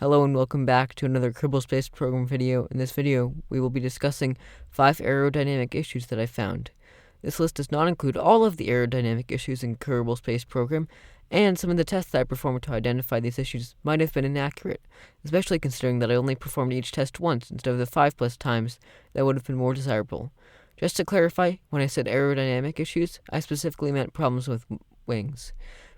Hello and welcome back to another Kerbal Space Program video. In this video, we will be discussing 5 aerodynamic issues that I found. This list does not include all of the aerodynamic issues in Kerbal Space Program, and some of the tests that I performed to identify these issues might have been inaccurate, especially considering that I only performed each test once instead of the 5+ times that would have been more desirable. Just to clarify, when I said aerodynamic issues, I specifically meant problems with wings.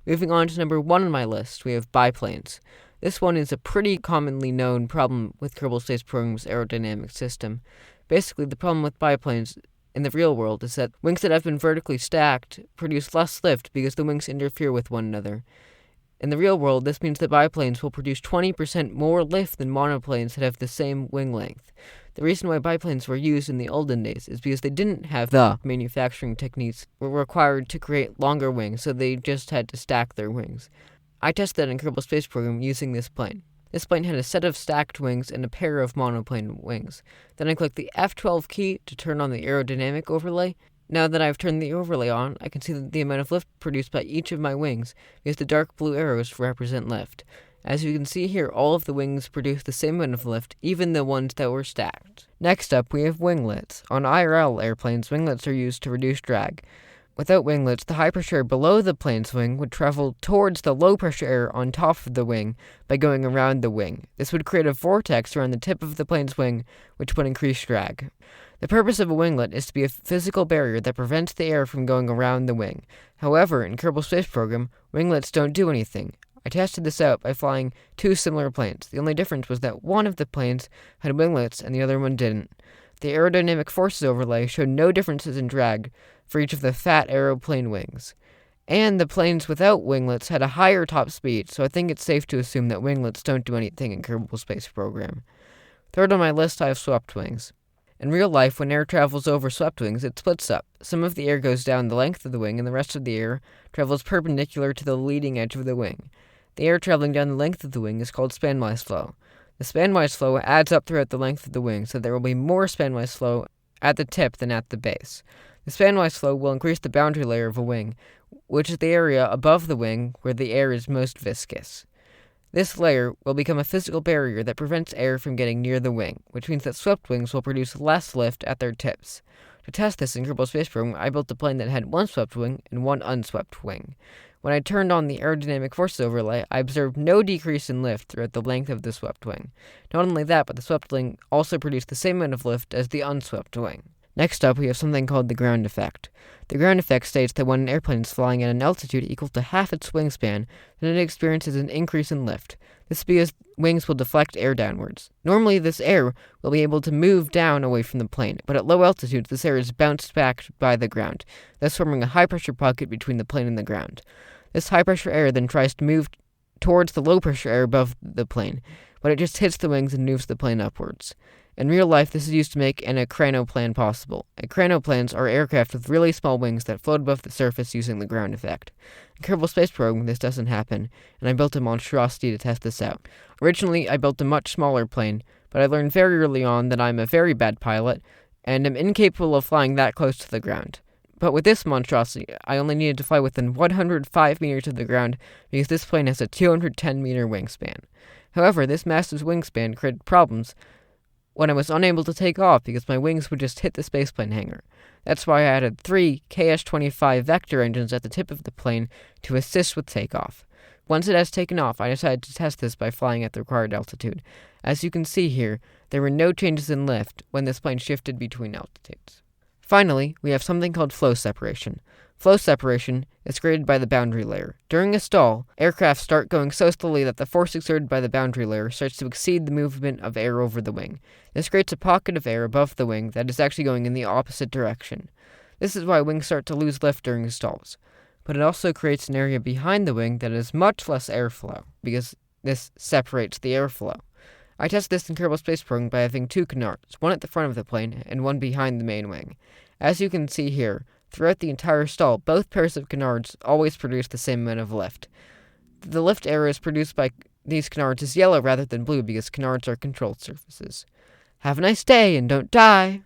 Moving on to number 1 on my list, we have biplanes. This one is a pretty commonly known problem with Kerbal Space Program's aerodynamic system. Basically, the problem with biplanes in the real world is that wings that have been vertically stacked produce less lift because the wings interfere with one another. In the real world, this means that biplanes will produce 20% more lift than monoplanes that have the same wing length. The reason why biplanes were used in the olden days is because they didn't have the manufacturing techniques were required to create longer wings, so they just had to stack their wings. I tested that in Kerbal Space Program using this plane. This plane had a set of stacked wings and a pair of monoplane wings. Then I clicked the F12 key to turn on the aerodynamic overlay. Now that I've turned the overlay on, I can see the amount of lift produced by each of my wings because the dark blue arrows represent lift. As you can see here, all of the wings produce the same amount of lift, even the ones that were stacked. Next up, we have winglets. On IRL airplanes, winglets are used to reduce drag. Without winglets, the high pressure air below the plane's wing would travel towards the low pressure air on top of the wing by going around the wing. This would create a vortex around the tip of the plane's wing, which would increase drag. The purpose of a winglet is to be a physical barrier that prevents the air from going around the wing. However, in Kerbal Space Program, winglets don't do anything. I tested this out by flying 2 similar planes. The only difference was that one of the planes had winglets and the other one didn't. The aerodynamic forces overlay showed no differences in drag for each of the fat aeroplane wings. And the planes without winglets had a higher top speed, so I think it's safe to assume that winglets don't do anything in Kerbal Space Program. Third on my list, I have swept wings. In real life, when air travels over swept wings, it splits up. Some of the air goes down the length of the wing, and the rest of the air travels perpendicular to the leading edge of the wing. The air traveling down the length of the wing is called spanwise flow. The spanwise flow adds up throughout the length of the wing, so there will be more spanwise flow at the tip than at the base. The spanwise flow will increase the boundary layer of a wing, which is the area above the wing where the air is most viscous. This layer will become a physical barrier that prevents air from getting near the wing, which means that swept wings will produce less lift at their tips. To test this in Kerbal Space Program, I built a plane that had 1 swept wing and 1 unswept wing. When I turned on the aerodynamic forces overlay, I observed no decrease in lift throughout the length of the swept wing. Not only that, but the swept wing also produced the same amount of lift as the unswept wing. Next up, we have something called the ground effect. The ground effect states that when an airplane is flying at an altitude equal to half its wingspan, then it experiences an increase in lift. This is because wings will deflect air downwards. Normally, this air will be able to move down away from the plane, but at low altitudes, this air is bounced back by the ground, thus forming a high-pressure pocket between the plane and the ground. This high-pressure air then tries to move towards the low-pressure air above the plane, but it just hits the wings and moves the plane upwards. In real life, this is used to make an acranoplane possible. Acranoplanes are aircraft with really small wings that float above the surface using the ground effect. In Kerbal Space Program, this doesn't happen, and I built a monstrosity to test this out. Originally, I built a much smaller plane, but I learned very early on that I'm a very bad pilot, and am incapable of flying that close to the ground. But with this monstrosity, I only needed to fly within 105 meters of the ground because this plane has a 210-meter wingspan. However, this massive wingspan created problems when I was unable to take off because my wings would just hit the spaceplane hangar. That's why I added 3 KS-25 Vector engines at the tip of the plane to assist with takeoff. Once it has taken off, I decided to test this by flying at the required altitude. As you can see here, there were no changes in lift when this plane shifted between altitudes. Finally, we have something called flow separation. Flow separation is created by the boundary layer. During a stall, aircraft start going so slowly that the force exerted by the boundary layer starts to exceed the movement of air over the wing. This creates a pocket of air above the wing that is actually going in the opposite direction. This is why wings start to lose lift during stalls. But it also creates an area behind the wing that has much less airflow, because this separates the airflow. I tested this in Kerbal Space Program by having 2 canards, one at the front of the plane and one behind the main wing. As you can see here, throughout the entire stall, both pairs of canards always produce the same amount of lift. The lift areas produced by these canards is yellow rather than blue because canards are controlled surfaces. Have a nice day and don't die!